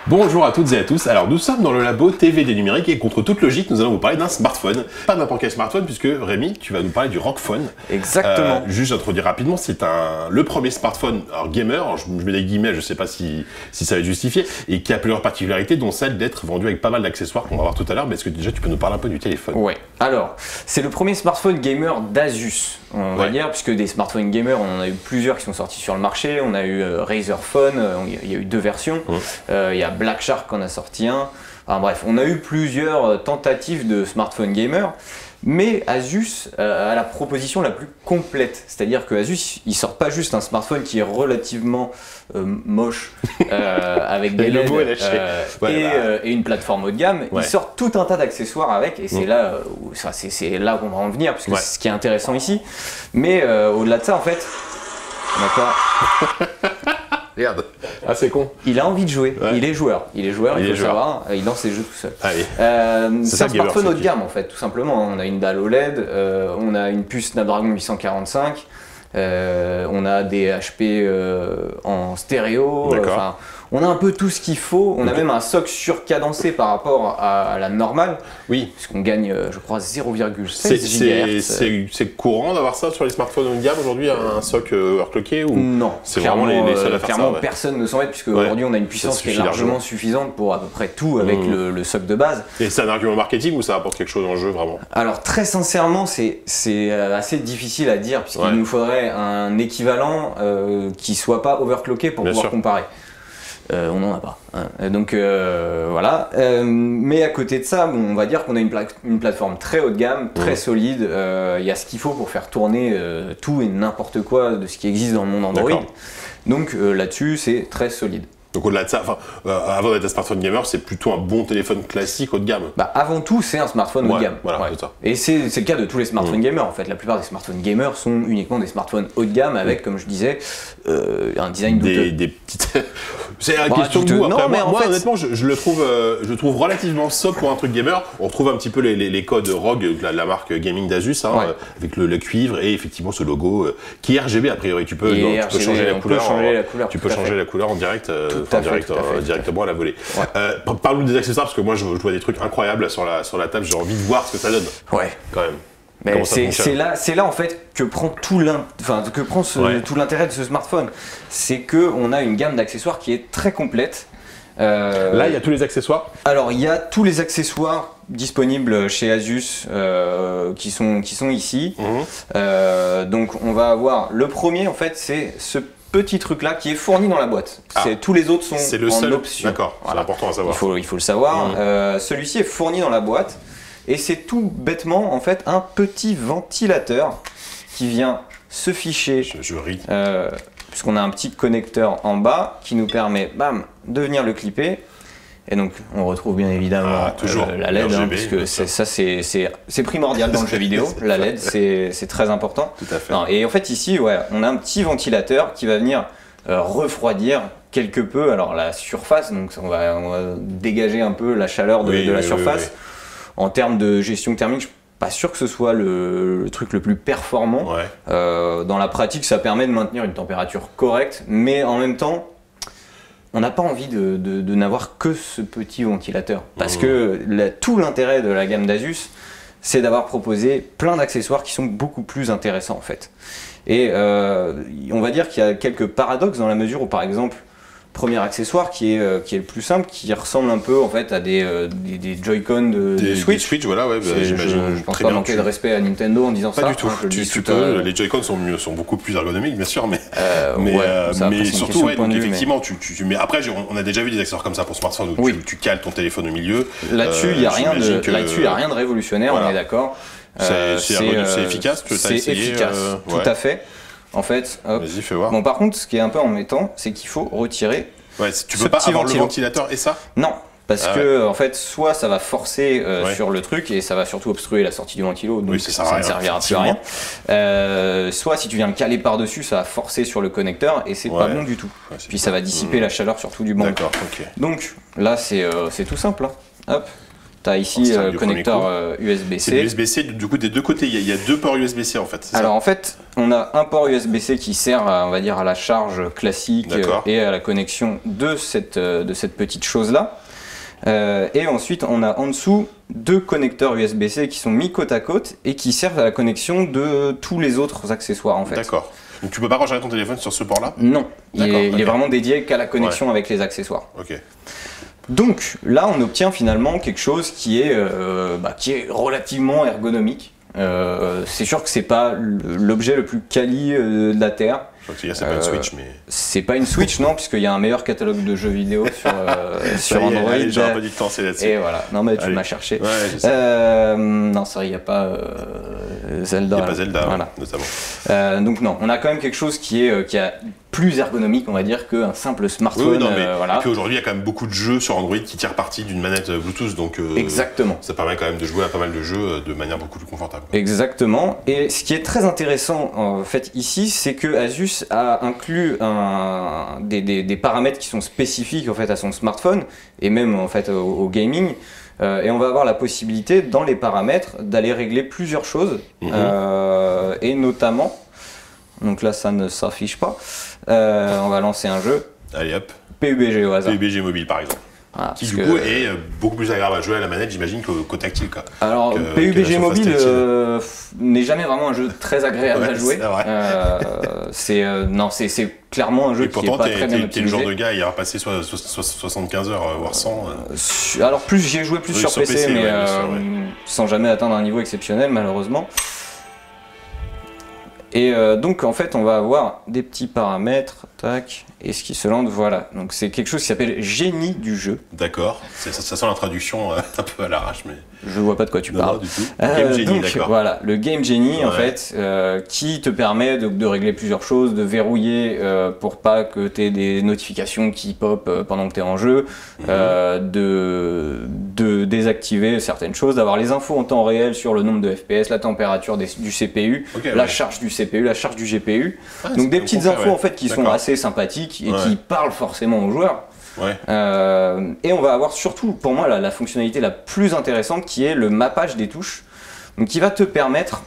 Bonjour à toutes et à tous, alors nous sommes dans le labo TVD numérique et contre toute logique nous allons vous parler d'un smartphone. Pas n'importe quel smartphone puisque Rémi, tu vas nous parler du ROG Phone. Exactement. Juste introduire rapidement, c'est le premier smartphone gamer, alors je mets des guillemets, je sais pas si ça va être justifié, et qui a plusieurs particularités dont celle d'être vendu avec pas mal d'accessoires qu'on va voir tout à l'heure, mais est-ce que déjà tu peux nous parler un peu du téléphone? Ouais, alors c'est le premier smartphone gamer d'Asus, on va dire, puisque des smartphones gamer on en a eu plusieurs qui sont sortis sur le marché, on a eu Razer Phone, il y a eu deux versions, il y a Black Shark qu'on a sorti un, enfin bref, on a eu plusieurs tentatives de smartphone gamer, mais Asus a la proposition la plus complète, c'est-à-dire que Asus ils sortent pas juste un smartphone qui est relativement moche avec des LED et une plateforme haut de gamme, ils sortent tout un tas d'accessoires avec et c'est là qu'on va en venir, parce que c'est ce qui est intéressant ici, mais au-delà de ça en fait, Regarde, ah c'est con. il a envie de jouer, il est joueur, il faut le savoir, il lance ses jeux tout seul. C'est un smartphone haut de gamme en fait, tout simplement. On a une dalle OLED, on a une puce Snapdragon 845, on a des HP en stéréo, on a un peu tout ce qu'il faut, on a même un SoC surcadencé par rapport à la normale, puisqu'on gagne je crois 0,16 GHz. C'est courant d'avoir ça sur les smartphones haut de gamme aujourd'hui, un SoC overclocké ou... Non, c'est vraiment les seuls à faire ça, personne ne s'en met, puisque aujourd'hui on a une puissance qui est largement suffisante pour à peu près tout avec le SoC de base. Et c'est un argument marketing ou ça apporte quelque chose en jeu vraiment? Alors très sincèrement c'est assez difficile à dire, puisqu'il nous faudrait un équivalent qui soit pas overclocké pour pouvoir comparer. On n'en a pas. Donc voilà. Mais à côté de ça, on va dire qu'on a une plateforme très haut de gamme, très solide. Il y a ce qu'il faut pour faire tourner tout et n'importe quoi de ce qui existe dans le monde Android. Donc là-dessus, c'est très solide. Donc au-delà de ça, avant d'être un smartphone gamer, c'est plutôt un bon téléphone classique haut de gamme. Avant tout, c'est un smartphone haut de gamme. C'est ça. Et c'est le cas de tous les smartphones gamers en fait. La plupart des smartphones gamers sont uniquement des smartphones haut de gamme avec, comme je disais, un design douteux. Des petites... c'est une question de goût. Après, moi honnêtement, je le trouve relativement sobre pour un truc gamer. On retrouve un petit peu les codes ROG, la marque gaming d'Asus, avec le cuivre et effectivement ce logo qui est RGB a priori. Tu peux changer la couleur. Tu peux changer la couleur en direct. Directement à la volée. Parle-nous des accessoires parce que moi je vois des trucs incroyables sur la table, j'ai envie de voir ce que ça donne. Quand même. C'est là en fait que prend tout l'intérêt de ce smartphone. C'est qu'on a une gamme d'accessoires qui est très complète. Là il y a tous les accessoires. Alors il y a tous les accessoires disponibles chez Asus qui sont ici. Donc on va avoir le premier en fait, c'est ce petit truc là qui est fourni dans la boîte. Tous les autres sont en option. D'accord, c'est important à savoir. Il faut le savoir. Celui-ci est fourni dans la boîte et c'est tout bêtement en fait un petit ventilateur qui vient se ficher. Je ris. Puisqu'on a un petit connecteur en bas qui nous permet de venir le clipper. Et donc on retrouve bien évidemment la LED, puisque c'est primordial dans le jeu vidéo. La LED c'est très important. Tout à fait. Et en fait ici on a un petit ventilateur qui va venir refroidir quelque peu la surface, donc on va dégager un peu la chaleur de la surface. En termes de gestion thermique, je suis pas sûr que ce soit le truc le plus performant. Dans la pratique ça permet de maintenir une température correcte, mais en même temps on n'a pas envie de n'avoir que ce petit ventilateur. Parce que tout l'intérêt de la gamme d'Asus, c'est d'avoir proposé plein d'accessoires qui sont beaucoup plus intéressants en fait. Et on va dire qu'il y a quelques paradoxes dans la mesure où par exemple, premier accessoire qui est le plus simple, qui ressemble un peu en fait à des Joy-Con de Switch. J'imagine. Je pense pas manquer de respect à Nintendo en disant ça. Pas du tout. Les Joy-Con sont beaucoup plus ergonomiques, bien sûr, mais surtout, effectivement, mais après, on a déjà vu des accessoires comme ça pour smartphone où tu cales ton téléphone au milieu. Là-dessus, il n'y a rien de révolutionnaire, on est d'accord. C'est efficace. C'est efficace, tout à fait. En fait, vas-y, fais voir. Bon, par contre, ce qui est un peu embêtant, c'est qu'il faut retirer. Tu peux pas avoir le ventilateur et ça? Non, parce que en fait, soit ça va forcer sur le truc et ça va surtout obstruer la sortie du ventilo, donc ça ne servira plus à rien. Soit si tu viens le caler par-dessus, ça va forcer sur le connecteur et c'est pas bon du tout. Puis ça va dissiper la chaleur surtout du banc. D'accord, Donc là, c'est tout simple. Hop. Tu as ici le connecteur USB-C. C'est l'USB-C, du coup, des deux côtés, il y a deux ports USB-C en fait. Alors en fait, on a un port USB-C qui sert, on va dire, à la charge classique et à la connexion de cette petite chose-là. Et ensuite, on a en dessous deux connecteurs USB-C qui sont mis côte à côte et qui servent à la connexion de tous les autres accessoires en fait. D'accord. Donc tu peux pas recharger ton téléphone sur ce port-là? Non, il est vraiment dédié qu'à la connexion avec les accessoires. Ok. Donc là, on obtient finalement quelque chose qui est relativement ergonomique. C'est sûr que c'est pas l'objet le plus quali de la Terre. C'est pas une Switch, mais... C'est pas une Switch, non, puisqu'il y a un meilleur catalogue de jeux vidéo sur Android. J'aurais pas dû te lancer là-dessus. Et voilà, non mais tu m'as cherché. Ouais, non, c'est vrai, il n'y a pas Zelda. Il n'y a pas Zelda, voilà. Notamment. Donc non, on a quand même quelque chose qui est plus ergonomique, on va dire, qu'un simple smartphone. Oui, non, mais voilà. Et puis aujourd'hui, il y a quand même beaucoup de jeux sur Android qui tirent parti d'une manette Bluetooth, donc exactement. Ça permet quand même de jouer à pas mal de jeux de manière beaucoup plus confortable. Exactement. Et ce qui est très intéressant en fait ici, c'est que Asus a inclus des paramètres qui sont spécifiques en fait à son smartphone et même en fait au gaming. Et on va avoir la possibilité dans les paramètres d'aller régler plusieurs choses et notamment, donc là ça ne s'affiche pas, on va lancer un jeu. Allez hop. PUBG au hasard. PUBG mobile par exemple. Ah, qui du coup est beaucoup plus agréable à jouer à la manette, j'imagine, qu'au tactile. Quoi. Alors PUBG mobile n'est jamais vraiment un jeu très agréable à jouer. C'est clairement un jeu qui est pas très bien optimisé. T'es le genre de gars à y avoir passé 75 heures, voire 100. Alors plus j'y ai joué plus sur PC, mais sans jamais atteindre un niveau exceptionnel malheureusement. Et donc en fait on va avoir des petits paramètres, tac, et ce qui se lance, voilà. Donc c'est quelque chose qui s'appelle génie du jeu. D'accord, ça sent la traduction un peu à l'arrache, mais... Je vois pas de quoi tu parles. Non, du tout. Game Genie, donc voilà, le Game Genie en fait, qui te permet de régler plusieurs choses, de verrouiller pour pas que tu aies des notifications qui pop pendant que tu es en jeu, de désactiver certaines choses, d'avoir les infos en temps réel sur le nombre de FPS, la température du CPU, la charge du CPU, la charge du GPU. Donc des petites infos en fait qui sont assez sympathiques et qui parlent forcément aux joueurs. Et on va avoir surtout, pour moi, la fonctionnalité la plus intéressante qui est le mappage des touches, donc qui va te permettre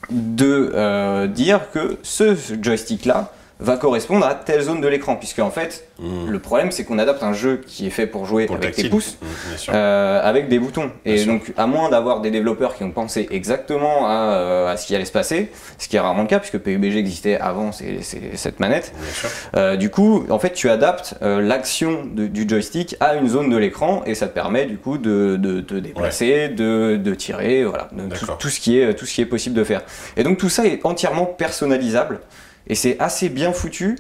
de dire que ce joystick-là va correspondre à telle zone de l'écran, puisque en fait, le problème c'est qu'on adapte un jeu qui est fait pour jouer avec tes pouces, avec des boutons. Et donc, à moins d'avoir des développeurs qui ont pensé exactement à ce qui allait se passer, ce qui est rarement le cas, puisque PUBG existait avant cette manette, du coup, en fait, tu adaptes l'action du joystick à une zone de l'écran, et ça te permet du coup de te déplacer, de tirer, voilà, tout ce qui est possible de faire. Et donc tout ça est entièrement personnalisable. Et c'est assez bien foutu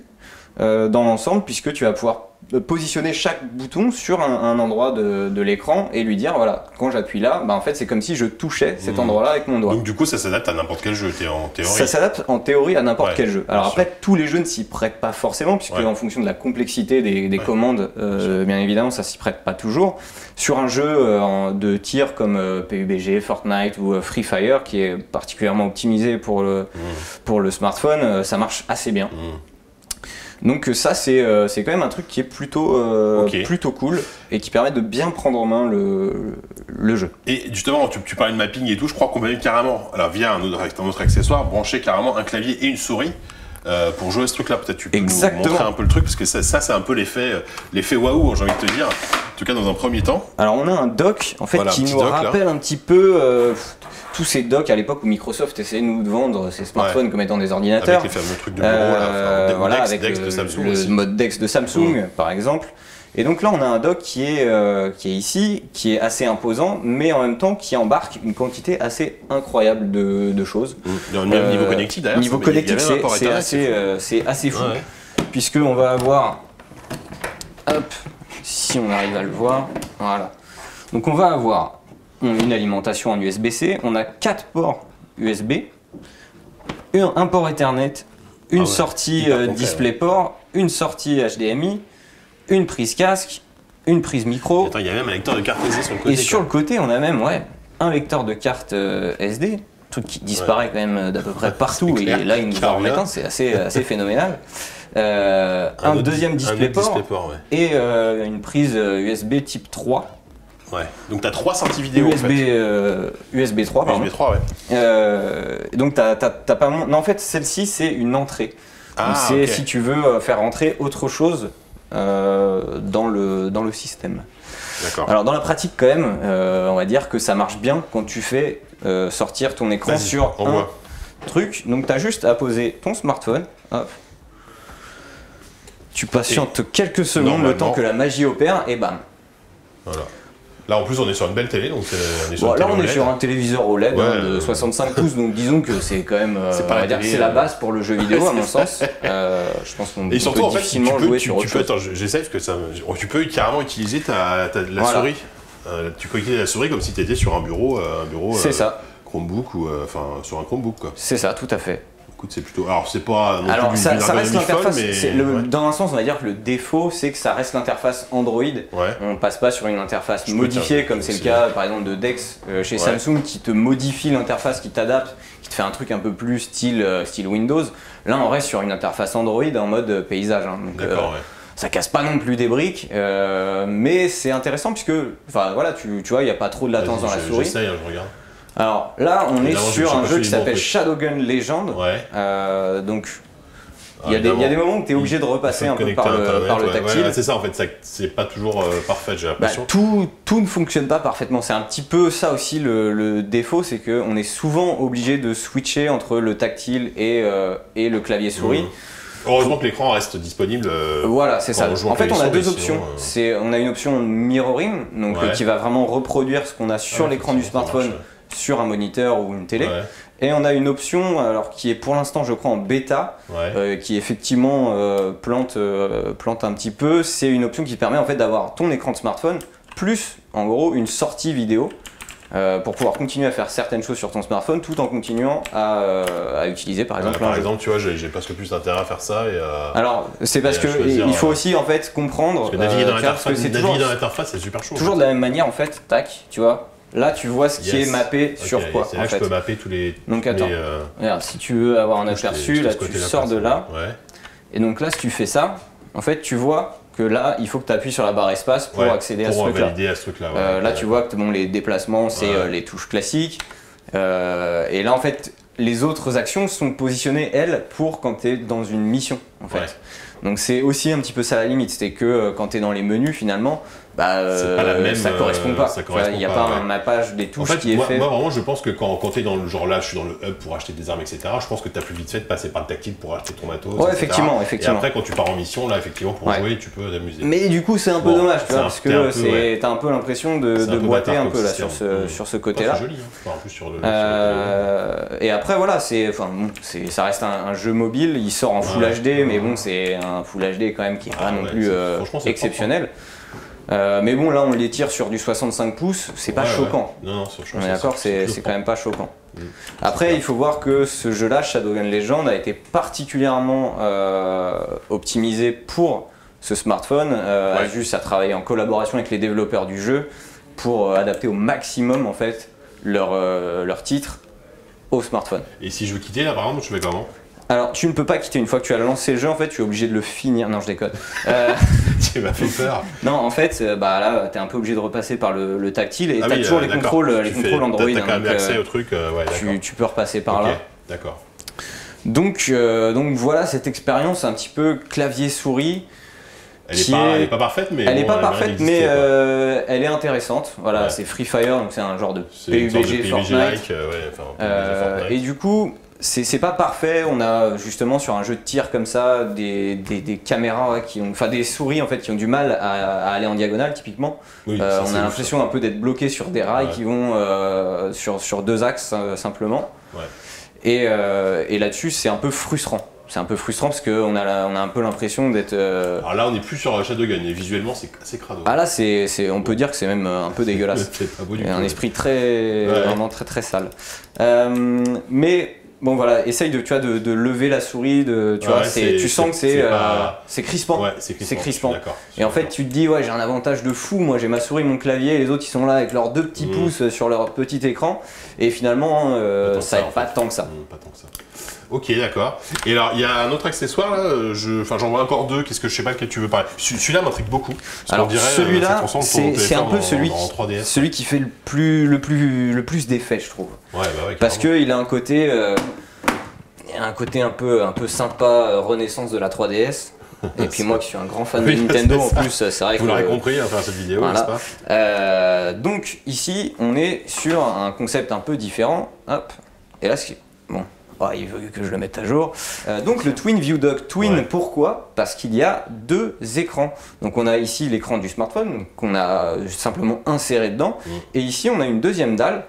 dans l'ensemble, puisque tu vas pouvoir positionner chaque bouton sur un endroit de l'écran et lui dire voilà, quand j'appuie là, en fait c'est comme si je touchais cet endroit-là avec mon doigt. Donc du coup ça s'adapte à n'importe quel jeu en théorie. Ça s'adapte en théorie à n'importe quel jeu. Alors après tous les jeux ne s'y prêtent pas forcément, puisque en fonction de la complexité des commandes, bien évidemment ça s'y prête pas toujours. Sur un jeu de tir comme PUBG, Fortnite ou Free Fire, qui est particulièrement optimisé pour le smartphone, ça marche assez bien. Donc ça c'est quand même un truc qui est plutôt cool et qui permet de bien prendre en main le jeu. Et justement tu parlais de mapping et tout, je crois qu'on va carrément, alors via un autre accessoire, brancher carrément un clavier et une souris pour jouer à ce truc là. Peut-être tu peux nous montrer un peu le truc, parce que ça c'est un peu l'effet waouh, j'ai envie de te dire, en tout cas dans un premier temps. Alors on a un dock en fait qui nous rappelle un petit peu tous ces docks à l'époque où Microsoft essayait de nous vendre ses smartphones comme étant des ordinateurs. Avec les fameux trucs de bureau là, avec le mode DeX de Samsung par exemple. Et donc là on a un dock qui est ici, qui est assez imposant, mais en même temps qui embarque une quantité assez incroyable de choses. Niveau connectique d'ailleurs. Niveau connectique c'est assez fou, puisqu'on va avoir, hop, si on arrive à le voir, voilà. Donc on va avoir une alimentation en USB-C, on a 4 ports USB, un port Ethernet, une sortie DisplayPort, une sortie HDMI, une prise casque, une prise micro. Attends, il y a même un lecteur de carte SD sur le côté. Et sur le côté, on a même un lecteur de carte SD, truc qui disparaît quand même d'à peu près partout, et là il nous en remet un, c'est assez phénoménal. Un deuxième DisplayPort et une prise USB type 3. Ouais. Donc t'as 3 sorties vidéo USB 3, pardon. USB 3, ouais. Donc t'as pas... Non, en fait, celle-ci, c'est une entrée. C'est si tu veux faire rentrer autre chose dans le système. D'accord. Alors dans la pratique quand même, on va dire que ça marche bien quand tu fais sortir ton écran sur un truc. Donc tu as juste à poser ton smartphone. Hop. Tu patientes quelques secondes le temps que la magie opère et bam. Voilà. Là en plus on est sur une belle télé, donc on est sur là on est sur un téléviseur OLED de 65 pouces, donc disons que c'est quand même, c'est la base pour le jeu vidéo à mon sens. Je pense qu'on peut difficilement jouer sur autre chose. Attends, j'essaie parce que tu peux carrément utiliser la souris. Tu peux utiliser la souris comme si tu étais sur un bureau c'est ça. Chromebook ou sur un Chromebook quoi. C'est ça, tout à fait. Écoute, c'est plutôt. Alors, c'est pas. Alors, ça reste l'interface. Dans un sens, on va dire que le défaut, c'est que ça reste l'interface Android. Ouais. On passe pas sur une interface modifiée, comme c'est le cas, par exemple, de Dex chez Samsung, qui te modifie l'interface, qui t'adapte, qui te fait un truc un peu plus style Windows. Là, on reste sur une interface Android en mode paysage. D'accord, ça casse pas non plus des briques, mais c'est intéressant puisque, enfin voilà, tu vois, il n'y a pas trop de latence dans la souris. J'essaye, je regarde. Alors là, on est sur un jeu qui s'appelle Shadowgun Legend. Donc il y a des moments où tu es obligé de repasser un peu par le tactile. C'est ça en fait, c'est pas toujours parfait, j'ai l'impression. Tout ne fonctionne pas parfaitement. C'est un petit peu ça aussi le défaut, c'est qu'on est souvent obligé de switcher entre le tactile et le clavier souris. Heureusement que l'écran reste disponible. Voilà, c'est ça. En fait, on a deux options. On a une option mirroring, donc qui va vraiment reproduire ce qu'on a sur l'écran du smartphone sur un moniteur ou une télé. Et on a une option alors, qui est pour l'instant je crois en bêta, qui effectivement plante un petit peu. C'est une option qui permet en fait d'avoir ton écran de smartphone plus en gros une sortie vidéo pour pouvoir continuer à faire certaines choses sur ton smartphone tout en continuant à utiliser par exemple par exemple tu vois j'ai presque plus d'intérêt à faire ça alors c'est parce que il faut aussi en fait comprendre parce que naviguer dans l'interface c'est super chaud toujours de la même manière en fait, tac, tu vois. Là, tu vois ce qui est mappé sur quoi. C'est là que je peux mapper tous les. Donc attends, regarde, si tu veux avoir un aperçu, là tu sors de là. Et donc là, si tu fais ça, en fait, tu vois que là, il faut que tu appuies sur la barre espace pour accéder à ce truc-là. Valider à ce truc-là. Là, tu vois que les déplacements, c'est les touches classiques. Et là, en fait, les autres actions sont positionnées, elles, pour quand tu es dans une mission, en fait. Donc c'est aussi un petit peu ça la limite, c'est que quand tu es dans les menus, finalement, ça correspond pas. Il n'y a pas un mappage des touches qui est fait. Moi vraiment je pense que quand tu es dans le genre là, je suis dans le hub pour acheter des armes, etc. Je pense que tu as plus vite fait de passer par le tactile pour acheter ton matos. Ouais, effectivement. Et après quand tu pars en mission, là effectivement pour jouer, tu peux t'amuser. Mais du coup c'est un peu dommage, tu vois, parce que t'as un un peu l'impression de boiter un peu là sur ce côté-là. C'est joli, en plus sur le. Et après voilà, ça reste un jeu mobile, il sort en Full HD, mais bon c'est un Full HD quand même qui est pas non plus exceptionnel. Mais bon, là on les tire sur du 65 pouces, c'est pas choquant. Non, on est d'accord, c'est quand même pas choquant. Après, il faut voir que ce jeu-là, Shadowgun Legend, a été particulièrement optimisé pour ce smartphone. Asus a travaillé en collaboration avec les développeurs du jeu pour adapter au maximum en fait leur titre au smartphone. Et si je veux quitter là, par exemple, je fais comment ? Alors, tu ne peux pas quitter une fois que tu as lancé le jeu, en fait, tu es obligé de le finir. Non, je déconne. Tu m'as fait peur. Non, en fait, là, tu es un peu obligé de repasser par le tactile et tu as toujours les contrôles Android. Tu as quand même accès au truc, tu peux repasser par là. D'accord. Donc voilà cette expérience un petit peu clavier-souris. Elle n'est pas parfaite, mais elle est intéressante. Voilà, c'est Free Fire, donc c'est un genre de PUBG Fortnite. Et du coup, c'est pas parfait. On a justement sur un jeu de tir comme ça des caméras des souris en fait qui ont du mal à aller en diagonale typiquement. On a l'impression un peu d'être bloqué sur des rails qui vont sur deux axes simplement. Et là-dessus, c'est un peu frustrant. C'est un peu frustrant parce qu'on a un peu l'impression d'être. Alors là, on n'est plus sur Shadowgun et visuellement, c'est assez crado. Ah là, on peut dire que c'est même un peu dégueulasse. C'est pas beau du tout. Un esprit vraiment très très sale. Mais bon voilà, essaye de lever la souris, tu sens que c'est crispant. Ouais, c'est crispant. Et en fait, tu te dis j'ai un avantage de fou. Moi, j'ai ma souris, mon clavier, et les autres ils sont là avec leurs deux petits pouces sur leur petit écran. Et finalement, ça aide pas tant que ça. Pas tant que ça. Ok, d'accord. Et alors, il y a un autre accessoire là, j'en vois encore deux, qu'est-ce que je sais pas lequel tu veux parler. Celui-là m'intrigue beaucoup. Alors celui-là, c'est un peu celui qui fait le plus d'effet, je trouve. Ouais, bah ouais, parce qu'il a un côté, un peu sympa, renaissance de la 3DS. Et puis moi qui suis un grand fan de Nintendo en plus, c'est vrai que... Vous l'aurez compris à travers cette vidéo, voilà. n'est-ce pas donc ici, on est sur un concept un peu différent. Hop. Et là, bon, il veut que je le mette à jour. Donc le Twin View Dock. Twin, pourquoi? Parce qu'il y a deux écrans. Donc on a ici l'écran du smartphone qu'on a simplement inséré dedans. Et ici, on a une deuxième dalle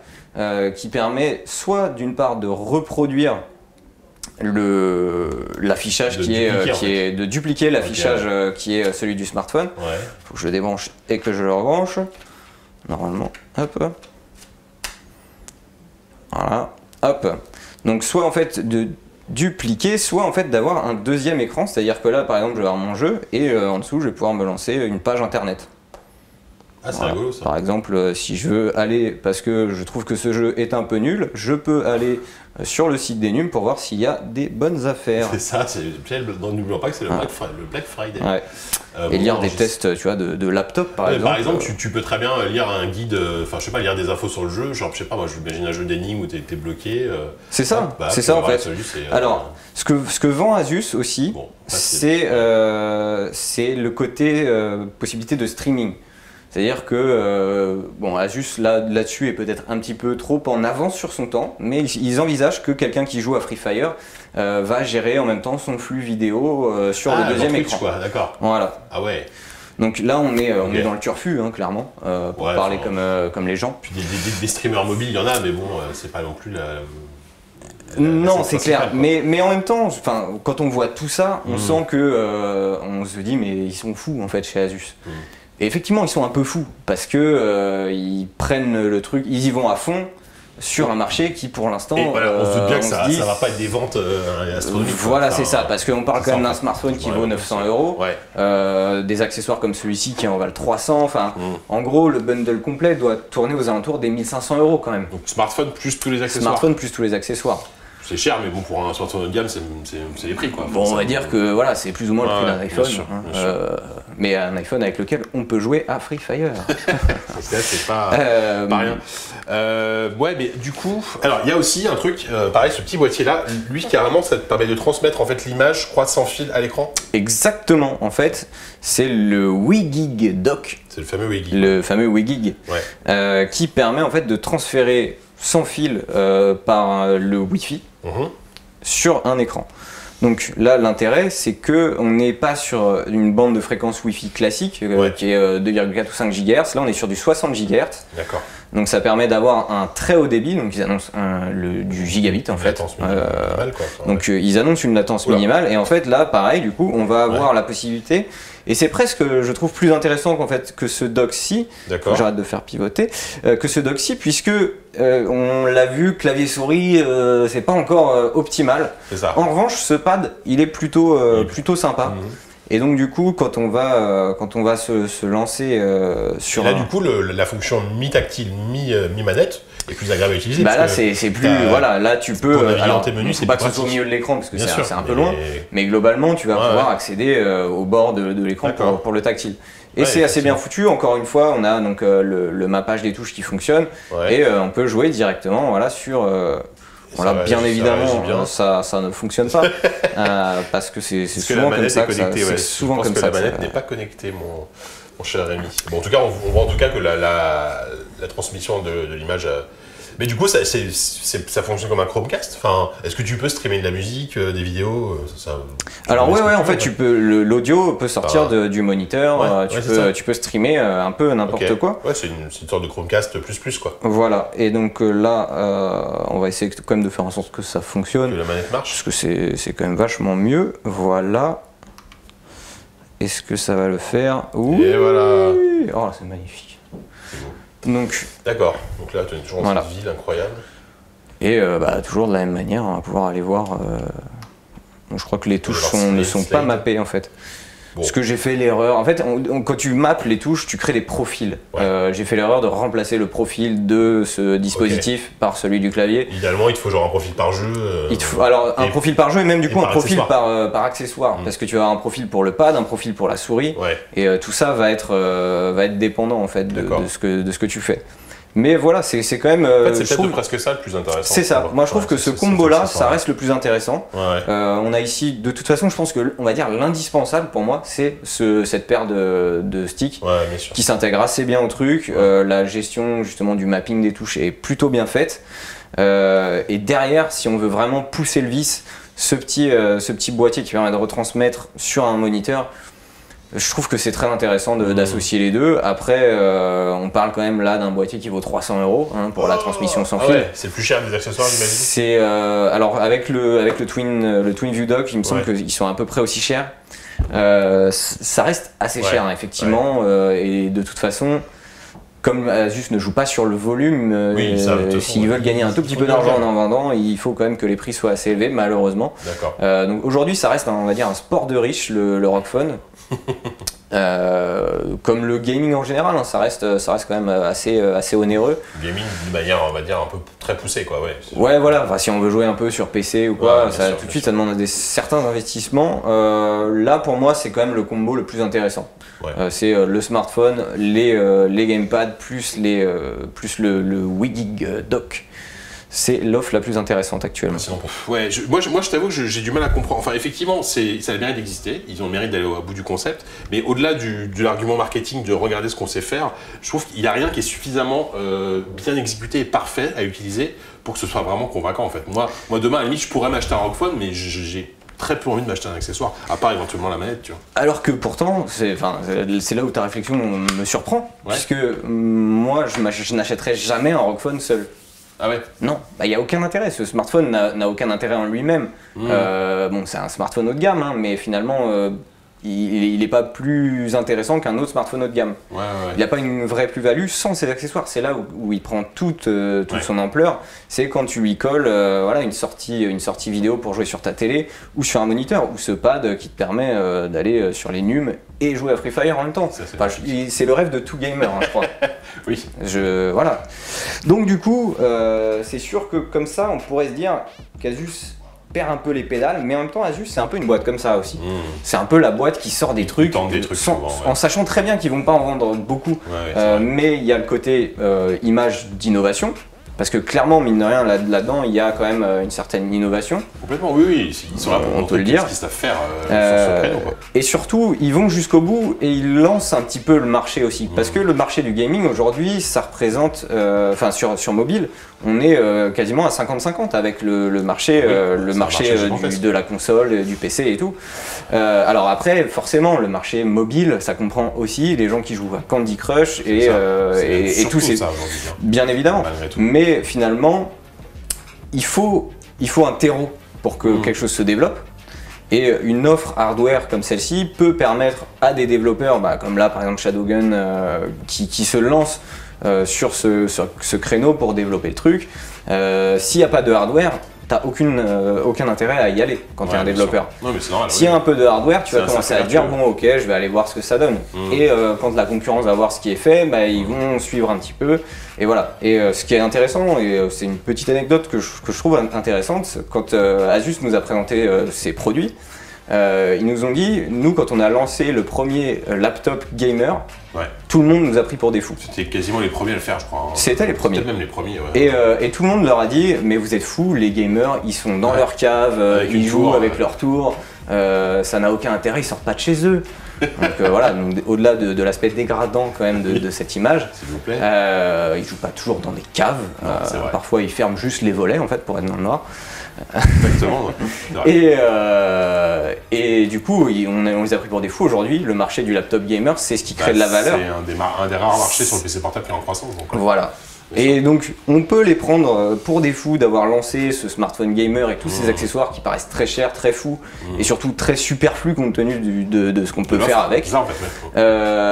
qui permet soit d'une part de reproduire l'affichage de dupliquer l'affichage qui est celui du smartphone. Faut que je le débranche et que je le rebranche. Normalement, hop. Voilà, hop. Donc soit en fait de dupliquer, soit en fait d'avoir un deuxième écran, c'est-à-dire que là par exemple je vais avoir mon jeu et en dessous je vais pouvoir me lancer une page internet. Ah, c'est rigolo ça. Par exemple, si je veux aller, parce que je trouve que ce jeu est un peu nul, je peux aller sur le site d'Enum pour voir s'il y a des bonnes affaires. C'est ça, n'oublions pas que c'est le Black Friday. Ouais. Et lire des tests, tu vois, de laptop par exemple. Par exemple, tu peux très bien lire un guide, enfin je sais pas, lire des infos sur le jeu, genre je sais pas, moi j'imagine un jeu d'énigmes où t'es bloqué. C'est ça, c'est ça en fait. Alors, ce que vend Asus aussi, c'est le côté possibilité de streaming. C'est-à-dire que Asus là-dessus est peut-être un petit peu trop en avance sur son temps, mais ils envisagent que quelqu'un qui joue à Free Fire va gérer en même temps son flux vidéo sur le deuxième écran. D'accord. Voilà. Ah ouais. Donc là on est dans le turfu clairement, pour parler comme les gens. Puis des streamers mobiles, il y en a, mais bon, c'est pas non plus non, c'est clair. Mais en même temps, quand on voit tout ça, on sent que on se dit mais ils sont fous en fait chez Asus. Et effectivement, ils sont un peu fous parce que ils prennent le truc, ils y vont à fond sur un marché qui, pour l'instant, voilà, on se doute bien que ça va pas être des ventes astronomiques. Voilà, c'est ça, parce qu'on parle quand même d'un smartphone qui vaut 900 €, des accessoires comme celui-ci qui en valent 300. Enfin, en gros, le bundle complet doit tourner aux alentours des 1500 € quand même. Donc smartphone plus tous les accessoires. Smartphone plus tous les accessoires. C'est cher, mais bon, pour un smartphone de gamme, c'est les prix, quoi. Bon, on va dire que voilà, c'est plus ou moins le prix d'un iPhone, bien sûr. mais un iPhone avec lequel on peut jouer à Free Fire. C'est pas rien. Ouais, mais du coup, alors il y a aussi un truc, pareil, ce petit boîtier-là, lui carrément, ça te permet de transmettre en fait l'image, je crois, sans fil à l'écran. Exactement, en fait, c'est le WiGig Dock. C'est le fameux WiGig. Le fameux WiGig, qui permet en fait de transférer sans fil par le Wi-Fi sur un écran. Donc là, l'intérêt, c'est qu'on n'est pas sur une bande de fréquence Wi-Fi classique qui est 2,4 ou 5 GHz. Là, on est sur du 60 GHz. D'accord. Donc ça permet d'avoir un très haut débit. Donc ils annoncent du gigabit en fait. Latence minimale, quoi. Donc ils annoncent une latence minimale. Et en fait, là, pareil, du coup, on va avoir la possibilité. Et c'est presque, je trouve, plus intéressant qu'en fait que ce dock-ci. J'arrête de faire pivoter. Que ce dock-ci, puisque on l'a vu, clavier souris, c'est pas encore optimal. En revanche, ce pad, il est plutôt sympa. Et donc du coup, quand on va se lancer sur... Et là, du coup, la fonction mi-tactile, mi-manette est plus agréable à utiliser. Bah là, c'est plus... Voilà, là tu peux... Alors, tes menus, c'est pas que ce soit au milieu de l'écran, parce que c'est un peu loin. Mais globalement, tu vas pouvoir accéder au bord de l'écran pour le tactile. Et c'est assez bien foutu. Encore une fois, on a donc le mappage des touches qui fonctionne. Et on peut jouer directement sur... Voilà, bien évidemment, ça ne fonctionne pas parce que c'est souvent comme ça. C'est souvent comme ça. La manette n'est pas connectée, mon cher Rémi. Bon, en tout cas, on voit en tout cas que la transmission de l'image. Mais du coup, ça fonctionne comme un Chromecast. Enfin, est-ce que tu peux streamer de la musique, des vidéos Alors en fait, l'audio peut sortir du moniteur. Tu peux streamer un peu n'importe quoi. Ouais, c'est une sorte de Chromecast plus quoi. Voilà. Et donc là, on va essayer quand même de faire en sorte que ça fonctionne. Que la manette marche. Parce que c'est quand même vachement mieux. Voilà. Est-ce que ça va le faire? Oui. Et voilà. Oh, c'est magnifique. Donc, d'accord, donc là tu es toujours dans cette ville incroyable. Et toujours de la même manière, on va pouvoir aller voir. Je crois que les touches ne sont pas mappées en fait. Parce que j'ai fait l'erreur. En fait, quand tu maps les touches, tu crées des profils. J'ai fait l'erreur de remplacer le profil de ce dispositif par celui du clavier. Idéalement, il te faut genre un profil par jeu. Alors, un profil par jeu et même du coup un profil par accessoire. Parce que tu vas avoir un profil pour le pad, un profil pour la souris. Et tout ça va être dépendant en fait de ce que tu fais. Mais voilà, c'est quand même. En fait, c'est peut-être presque ça le plus intéressant. C'est ça. Moi, je trouve que ce combo-là, ça reste le plus intéressant. On a ici, de toute façon, je pense que, on va dire, l'indispensable pour moi, c'est cette paire de sticks qui s'intègre assez bien au truc. La gestion justement du mapping des touches est plutôt bien faite. Et derrière, si on veut vraiment pousser le vice, ce petit boîtier qui permet de retransmettre sur un moniteur. Je trouve que c'est très intéressant d'associer les deux. Après, on parle quand même là d'un boîtier qui vaut 300 € pour la transmission sans fil. C'est le plus cher des accessoires, j'imagine. C'est alors avec le Twin View Dock, il me semble qu'ils sont à peu près aussi chers. Ça reste assez cher, effectivement. Et de toute façon, comme Asus ne joue pas sur le volume, s'ils veulent gagner un tout petit peu d'argent en vendant, il faut quand même que les prix soient assez élevés, malheureusement. Donc aujourd'hui, ça reste, on va dire, un sport de riche, le ROG Phone. Comme le gaming en général, ça reste quand même assez onéreux. Le gaming d'une manière, on va dire, un peu très poussée, quoi. Voilà. Enfin, si on veut jouer un peu sur PC ou quoi, tout de suite, ça demande certains investissements. Là, pour moi, c'est quand même le combo le plus intéressant. C'est le smartphone, les gamepads plus le Wigig Dock. C'est l'offre la plus intéressante actuellement. Moi je t'avoue que j'ai du mal à comprendre. Enfin, effectivement, ça a le mérite d'exister. Ils ont le mérite d'aller au bout du concept. Mais au-delà de l'argument marketing de regarder ce qu'on sait faire, je trouve qu'il n'y a rien qui est suffisamment bien exécuté et parfait à utiliser pour que ce soit vraiment convaincant. En fait. Moi demain, à la limite, je pourrais m'acheter un ROG Phone, mais j'ai très peu envie de m'acheter un accessoire, à part éventuellement la manette, tu vois. Alors que pourtant, c'est là où ta réflexion me surprend, puisque moi, je n'achèterais jamais un ROG Phone seul. Ah ouais? Non, il n'y a aucun intérêt. Ce smartphone n'a aucun intérêt en lui-même. Bon, c'est un smartphone haut de gamme, mais finalement, il n'est pas plus intéressant qu'un autre smartphone haut de gamme. Il n'a pas une vraie plus-value sans ses accessoires. C'est là où il prend toute son ampleur. C'est quand tu lui colles une sortie vidéo pour jouer sur ta télé ou sur un moniteur, ou ce pad qui te permet d'aller sur les NUM et jouer à Free Fire en même temps. C'est le rêve de tout gamer, je crois. Oui. Voilà. Donc du coup, c'est sûr que comme ça, on pourrait se dire qu'Asus perd un peu les pédales, mais en même temps, Asus, c'est un peu une boîte comme ça aussi. C'est un peu la boîte qui sort des trucs, en sachant très bien qu'ils vont pas en vendre beaucoup. Mais il y a le côté image d'innovation. Parce que clairement, mine de rien, là-dedans, il y a quand même une certaine innovation. Complètement, oui, ils sont là pour montrer ce qu'ils savent faire sur ce créneau. Et surtout, ils vont jusqu'au bout et ils lancent un petit peu le marché aussi. Parce que le marché du gaming, aujourd'hui, ça représente, sur mobile, on est quasiment à 50-50 avec le marché, de la console, du PC et tout. Alors après, forcément, le marché mobile, ça comprend aussi les gens qui jouent à Candy Crush et tout. Bien évidemment. Mais finalement, il faut un terreau pour que quelque chose se développe. Et une offre hardware comme celle-ci peut permettre à des développeurs, comme là par exemple Shadowgun, qui se lancent sur ce créneau pour développer le truc. S'il n'y a pas de hardware, t'as aucun intérêt à y aller quand tu es un développeur. S'il y a un peu de hardware, tu vas commencer à te dire bon ok, je vais aller voir ce que ça donne. Et quand la concurrence va voir ce qui est fait, ils vont suivre un petit peu. Et voilà. Et ce qui est intéressant, et c'est une petite anecdote que je trouve intéressante, quand Asus nous a présenté ses produits, ils nous ont dit, nous quand on a lancé le premier laptop gamer, tout le monde nous a pris pour des fous. C'était quasiment les premiers à le faire, je crois. C'était les premiers. Peut-être même les premiers, Et tout le monde leur a dit, mais vous êtes fous, les gamers, ils sont dans leur cave, ils jouent avec leur tour, ça n'a aucun intérêt, ils sortent pas de chez eux. Donc voilà, au-delà de l'aspect dégradant quand même de cette image, s'il vous plaît. Ils jouent pas toujours dans des caves, parfois ils ferment juste les volets en fait pour être dans le noir. Exactement. Et du coup, on les a pris pour des fous. Aujourd'hui, le marché du laptop gamer, c'est ce qui crée de la valeur. C'est un des rares marchés sur le PC portable qui est en croissance. Donc, voilà. Et donc on peut les prendre pour des fous d'avoir lancé ce smartphone gamer et tous ces accessoires qui paraissent très chers, très fous et surtout très superflus compte tenu de ce qu'on peut faire avec. Ça, en fait,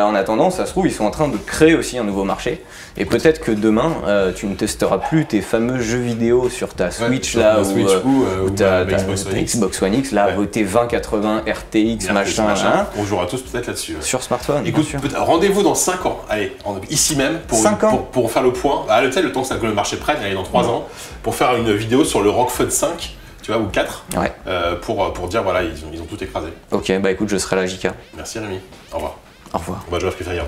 en attendant, ça se trouve, ils sont en train de créer aussi un nouveau marché. Et peut-être que demain, tu ne testeras plus tes fameux jeux vidéo sur ta Switch là, ou ta Xbox One X, là, tes 2080 RTX, machin. On jouera tous peut-être là-dessus. Sur smartphone. Écoute, rendez-vous dans 5 ans, allez, ici même, pour faire le point. Le temps que le marché prenne, allez, dans 3 ans, pour faire une vidéo sur le ROG Phone 5. Tu vois, ou 4, pour dire voilà, ils ont tout écrasé. Ok, bah écoute, je serai là, JK. Merci Rémi, au revoir. Au revoir. On va jouer à Free Fire.